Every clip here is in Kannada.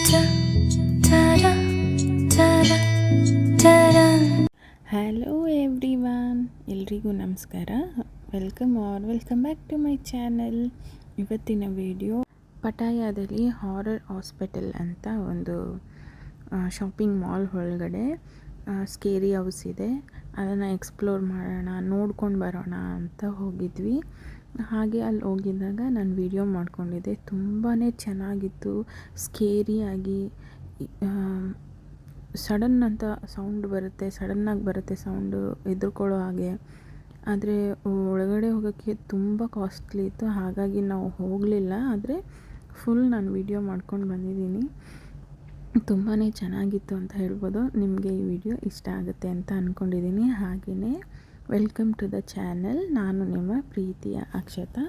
ಹಲೋ ಎವ್ರಿವನ್, ಎಲ್ರಿಗೂ ನಮಸ್ಕಾರ. Welcome back to my channel. ಇವತ್ತಿನ ವಿಡಿಯೋ ಪಟಾಯಾದಲ್ಲಿ ಹಾರರ್ ಹಾಸ್ಪಿಟಲ್ ಅಂತ ಒಂದು ಶಾಪಿಂಗ್ ಮಾಲ್ ಒಳಗಡೆ ಸ್ಕೇರಿ ಹೌಸ್ ಇದೆ. ಅದನ್ನು ಎಕ್ಸ್ಪ್ಲೋರ್ ಮಾಡೋಣ, ನೋಡ್ಕೊಂಡು ಬರೋಣ ಅಂತ ಹೋಗಿದ್ವಿ. ಹಾಗೆ ಅಲ್ಲಿ ಹೋಗಿದ್ದಾಗ ನಾನು ವಿಡಿಯೋ ಮಾಡ್ಕೊಂಡಿದ್ದೆ. ತುಂಬಾ ಚೆನ್ನಾಗಿತ್ತು, ಸ್ಕೇರಿಯಾಗಿ. ಸಡನ್ನಾಗಿ ಬರುತ್ತೆ ಸೌಂಡು, ಹೆದರ್ಕೊಳ್ಳೋ ಹಾಗೆ. ಆದರೆ ಒಳಗಡೆ ಹೋಗೋಕ್ಕೆ ತುಂಬ ಕಾಸ್ಟ್ಲಿ ಇತ್ತು, ಹಾಗಾಗಿ ನಾವು ಹೋಗಲಿಲ್ಲ. ಆದರೆ ಫುಲ್ ನಾನು ವಿಡಿಯೋ ಮಾಡ್ಕೊಂಡು ಬಂದಿದ್ದೀನಿ. ತುಂಬಾ ಚೆನ್ನಾಗಿತ್ತು ಅಂತ ಹೇಳ್ಬೋದು. ನಿಮಗೆ ಈ ವಿಡಿಯೋ ಇಷ್ಟ ಆಗುತ್ತೆ ಅಂತ ಅಂದ್ಕೊಂಡಿದ್ದೀನಿ. ಹಾಗೆಯೇ ವೆಲ್ಕಮ್ ಟು ದ ಚಾನಲ್. ನಾನು ನಿಮ್ಮ ಪ್ರೀತಿಯ ಅಕ್ಷತಾ.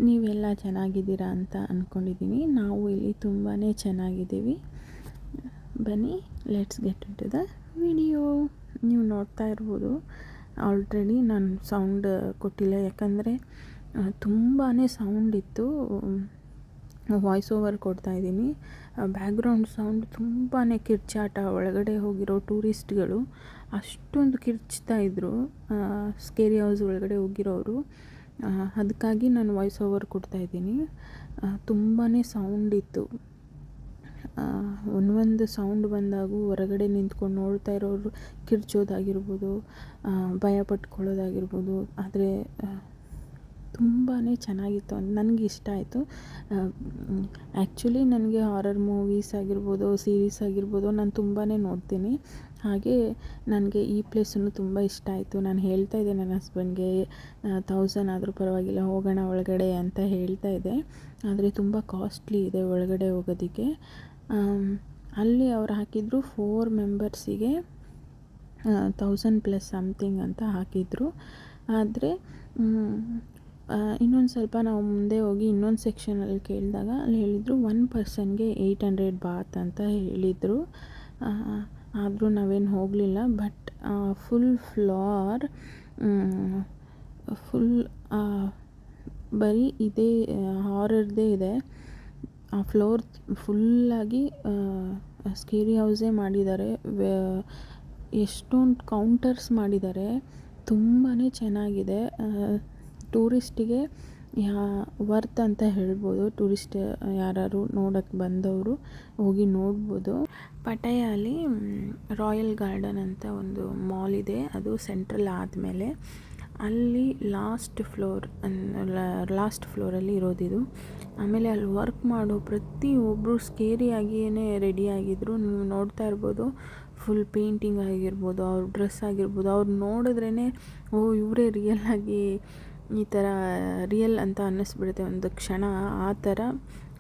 ನೀವೆಲ್ಲ ಚೆನ್ನಾಗಿದ್ದೀರಾ ಅಂತ ಅಂದ್ಕೊಂಡಿದ್ದೀನಿ. ನಾವು ಇಲ್ಲಿ ತುಂಬಾ ಚೆನ್ನಾಗಿದ್ದೀವಿ. ಬನ್ನಿ, let's get into the video. ನೀವು ನೋಡ್ತಾ ಇರ್ಬೋದು, ಆಲ್ರೆಡಿ ನಾನು ಸೌಂಡ್ ಕೊಟ್ಟಿಲ್ಲ, ಯಾಕಂದರೆ ತುಂಬಾ ಸೌಂಡ್ ಇತ್ತು. ವಾಯ್ಸ್ ಓವರ್ ಕೊಡ್ತಾಯಿದ್ದೀನಿ. ಬ್ಯಾಕ್ಗ್ರೌಂಡ್ ಸೌಂಡ್ ತುಂಬಾ ಕಿರ್ಚಾಟ. ಒಳಗಡೆ ಹೋಗಿರೋ ಟೂರಿಸ್ಟ್ಗಳು ಅಷ್ಟೊಂದು ಕಿರ್ಚ್ತಾಯಿದ್ರು, ಸ್ಕೇರಿ ಹೌಸ್ ಒಳಗಡೆ ಹೋಗಿರೋರು. ಅದಕ್ಕಾಗಿ ನಾನು ವಾಯ್ಸ್ ಓವರ್ ಕೊಡ್ತಾಯಿದ್ದೀನಿ. ತುಂಬಾ ಸೌಂಡ್ ಇತ್ತು. ಒಂದೊಂದು ಸೌಂಡ್ ಬಂದಾಗೂ ಹೊರಗಡೆ ನಿಂತ್ಕೊಂಡು ನೋಡ್ತಾ ಇರೋರು ಕಿರ್ಚೋದಾಗಿರ್ಬೋದು, ಭಯ ಪಟ್ಕೊಳ್ಳೋದಾಗಿರ್ಬೋದು. ಆದರೆ ತುಂಬಾ ಚೆನ್ನಾಗಿತ್ತು, ನನಗೆ ಇಷ್ಟ ಆಯಿತು. ಆ್ಯಕ್ಚುಲಿ ನನಗೆ ಹಾರರ್ ಮೂವೀಸ್ ಆಗಿರ್ಬೋದು, ಸೀರೀಸ್ ಆಗಿರ್ಬೋದು, ನಾನು ತುಂಬಾ ನೋಡ್ತೀನಿ. ಹಾಗೆ ನನಗೆ ಈ ಪ್ಲೇಸನ್ನು ತುಂಬ ಇಷ್ಟ ಆಯಿತು. ನಾನು ಹೇಳ್ತಾ ಇದ್ದೆ ನನ್ನ ಹಸ್ಬೆಂಡ್ಗೆ, 1000 ಆದರೂ ಪರವಾಗಿಲ್ಲ, ಹೋಗೋಣ ಒಳಗಡೆ ಅಂತ ಹೇಳ್ತಾ ಇದ್ದೆ. ಆದರೆ ತುಂಬ ಕಾಸ್ಟ್ಲಿ ಇದೆ ಒಳಗಡೆ ಹೋಗೋದಕ್ಕೆ. ಅಲ್ಲಿ ಅವ್ರು ಹಾಕಿದ್ರು 4 ಮೆಂಬರ್ಸಿಗೆ 1000+ ಸಮಥಿಂಗ್ ಅಂತ ಹಾಕಿದ್ರು. ಆದರೆ ಇನ್ನೊಂದು ಸ್ವಲ್ಪ ನಾವು ಮುಂದೆ ಹೋಗಿ ಇನ್ನೊಂದು ಸೆಕ್ಷನಲ್ಲಿ ಕೇಳಿದಾಗ ಅಲ್ಲಿ ಹೇಳಿದರು 1 ಪರ್ಸನ್ಗೆ 800 ಬಾತ್ ಅಂತ ಹೇಳಿದರು. ಆದರೂ ನಾವೇನು ಹೋಗಲಿಲ್ಲ. ಬಟ್ ಫುಲ್ ಫ್ಲೋರ್ ಬರೀ ಇದೇ ಹಾರರ್ದೇ ಇದೆ. ಆ ಫ್ಲೋರ್ ಫುಲ್ಲಾಗಿ ಸ್ಕೇರಿ ಹೌಸೇ ಮಾಡಿದ್ದಾರೆ. ಎಷ್ಟೊಂದು ಕೌಂಟರ್ಸ್ ಮಾಡಿದ್ದಾರೆ. ತುಂಬಾ ಚೆನ್ನಾಗಿದೆ. ಟೂರಿಸ್ಟಿಗೆ ವರ್ತ್ ಅಂತ ಹೇಳ್ಬೋದು. ಟೂರಿಸ್ಟ್ ಯಾರು ನೋಡೋಕ್ಕೆ ಬಂದವರು ಹೋಗಿ ನೋಡ್ಬೋದು. ಪಟಾಯಲ್ಲಿ ರಾಯಲ್ ಗಾರ್ಡನ್ ಅಂತ ಒಂದು ಮಾಲ್ ಇದೆ. ಅದು ಸೆಂಟ್ರಲ್ ಆದಮೇಲೆ ಅಲ್ಲಿ ಲಾಸ್ಟ್ ಫ್ಲೋರಲ್ಲಿ ಇರೋದಿದು. ಆಮೇಲೆ ಅಲ್ಲಿ ವರ್ಕ್ ಮಾಡೋ ಪ್ರತಿಯೊಬ್ಬರು ಸ್ಕೇರಿಯಾಗಿಯೇ ರೆಡಿಯಾಗಿದ್ದರು. ನೀವು ನೋಡ್ತಾ ಇರ್ಬೋದು, ಫುಲ್ ಪೇಂಟಿಂಗ್ ಆಗಿರ್ಬೋದು, ಅವ್ರ ಡ್ರೆಸ್ ಆಗಿರ್ಬೋದು, ಅವ್ರು ನೋಡಿದ್ರೇ ಇವರೇ ರಿಯಲ್ಲಾಗಿ ಈ ಥರ ರಿಯಲ್ ಅಂತ ಅನ್ನಿಸ್ಬಿಡುತ್ತೆ ಒಂದು ಕ್ಷಣ. ಆ ಥರ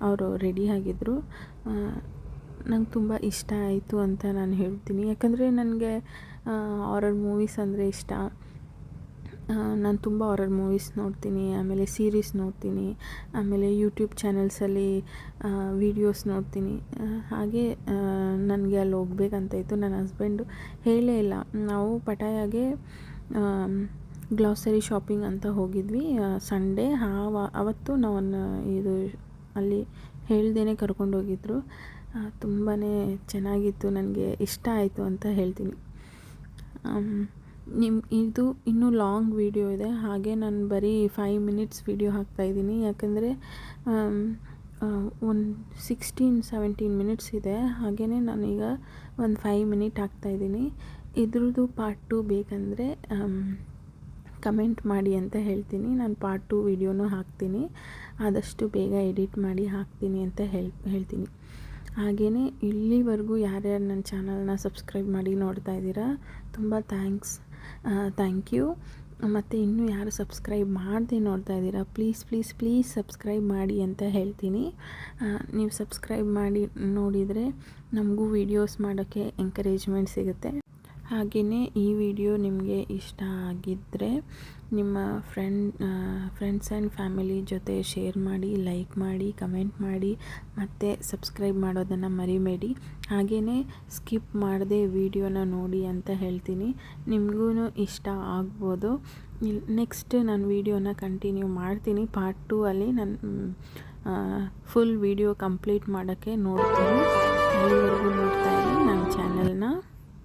ಅವರು ರೆಡಿಯಾಗಿದ್ದರು. ನಂಗೆ ತುಂಬ ಇಷ್ಟ ಆಯಿತು ಅಂತ ನಾನು ಹೇಳ್ತೀನಿ. ಯಾಕಂದರೆ ನನಗೆ ಹಾರರ್ ಮೂವೀಸ್ ಅಂದರೆ ಇಷ್ಟ. ನಾನು ತುಂಬ ಹಾರರ್ ಮೂವೀಸ್ ನೋಡ್ತೀನಿ, ಆಮೇಲೆ ಸೀರೀಸ್ ನೋಡ್ತೀನಿ, ಆಮೇಲೆ ಯೂಟ್ಯೂಬ್ ಚಾನಲ್ಸಲ್ಲಿ ವೀಡಿಯೋಸ್ ನೋಡ್ತೀನಿ. ಹಾಗೆ ನನಗೆ ಅಲ್ಲಿ ಹೋಗ್ಬೇಕಂತ ಇತ್ತು. ನನ್ನ ಹಸ್ಬೆಂಡು ಹೇಳೇ ಇಲ್ಲ. ನಾವು ಪಟಾಯಾಗೆ ಗ್ಲಾಸರಿ ಶಾಪಿಂಗ್ ಅಂತ ಹೋಗಿದ್ವಿ ಸಂಡೇ. ಅವತ್ತು ಇದು ಅಲ್ಲಿ ಹೇಳ್ದೇ ಕರ್ಕೊಂಡೋಗಿದ್ರು. ತುಂಬಾ ಚೆನ್ನಾಗಿತ್ತು, ನನಗೆ ಇಷ್ಟ ಆಯಿತು ಅಂತ ಹೇಳ್ತೀನಿ. ಇದು ಇನ್ನೂ ಲಾಂಗ್ ವೀಡಿಯೋ ಇದೆ. ಹಾಗೆ ನಾನು ಬರೀ 5 ಮಿನಿಟ್ಸ್ ವೀಡಿಯೋ ಹಾಕ್ತಾಯಿದ್ದೀನಿ, ಯಾಕಂದರೆ ಒಂದು 16-17 ಮಿನಿಟ್ಸ್ ಇದೆ. ಹಾಗೆಯೇ ನಾನೀಗ ಒಂದು 5 ಮಿನಿಟ್ ಹಾಕ್ತಾಯಿದ್ದೀನಿ. ಇದ್ರದ್ದು ಪಾರ್ಟ್ 2 ಬೇಕಂದರೆ ಕಮೆಂಟ್ ಮಾಡಿ ಅಂತ ಹೇಳ್ತೀನಿ. ನಾನು ಪಾರ್ಟ್ 2 ವೀಡಿಯೋನೂ ಹಾಕ್ತೀನಿ. ಆದಷ್ಟು ಬೇಗ ಎಡಿಟ್ ಮಾಡಿ ಹಾಕ್ತೀನಿ ಅಂತ ಹೇಳ್ತೀನಿ. ಹಾಗೆಯೇ ಇಲ್ಲಿವರೆಗೂ ಯಾರ್ಯಾರು ನನ್ನ ಚಾನಲ್ನ ಸಬ್ಸ್ಕ್ರೈಬ್ ಮಾಡಿ ನೋಡ್ತಾ ಇದ್ದೀರಾ, ತುಂಬ ಥ್ಯಾಂಕ್ ಯು. ಮತ್ತು ಇನ್ನೂ ಯಾರು ಸಬ್ಸ್ಕ್ರೈಬ್ ಮಾಡದೆ ನೋಡ್ತಾ ಇದ್ದೀರಾ, ಪ್ಲೀಸ್ ಸಬ್ಸ್ಕ್ರೈಬ್ ಮಾಡಿ ಅಂತ ಹೇಳ್ತೀನಿ. ನೀವು ಸಬ್ಸ್ಕ್ರೈಬ್ ಮಾಡಿ ನೋಡಿದರೆ ನಮಗೂ ವೀಡಿಯೋಸ್ ಮಾಡೋಕ್ಕೆ ಎಂಕರೇಜ್ಮೆಂಟ್ ಸಿಗುತ್ತೆ. ಹಾಗೆಯೇ ಈ ವಿಡಿಯೋ ನಿಮಗೆ ಇಷ್ಟ ಆಗಿದ್ದರೆ ನಿಮ್ಮ ಫ್ರೆಂಡ್ಸ್ ಆ್ಯಂಡ್ ಫ್ಯಾಮಿಲಿ ಜೊತೆ ಶೇರ್ ಮಾಡಿ, ಲೈಕ್ ಮಾಡಿ, ಕಮೆಂಟ್ ಮಾಡಿ, ಮತ್ತು ಸಬ್ಸ್ಕ್ರೈಬ್ ಮಾಡೋದನ್ನು ಮರಿಬೇಡಿ. ಹಾಗೆಯೇ ಸ್ಕಿಪ್ ಮಾಡದೆ ವಿಡಿಯೋನ ನೋಡಿ ಅಂತ ಹೇಳ್ತೀನಿ. ನಿಮಗೂ ಇಷ್ಟ ಆಗ್ಬೋದು. ನೆಕ್ಸ್ಟ್ ನಾನು ವಿಡಿಯೋನ ಕಂಟಿನ್ಯೂ ಮಾಡ್ತೀನಿ. ಪಾರ್ಟ್ 2 ಅಲ್ಲಿ ನಾನು ಫುಲ್ ವಿಡಿಯೋ ಕಂಪ್ಲೀಟ್ ಮಾಡೋಕ್ಕೆ ನೋಡ್ತೀನಿ.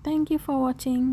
Thank you for watching.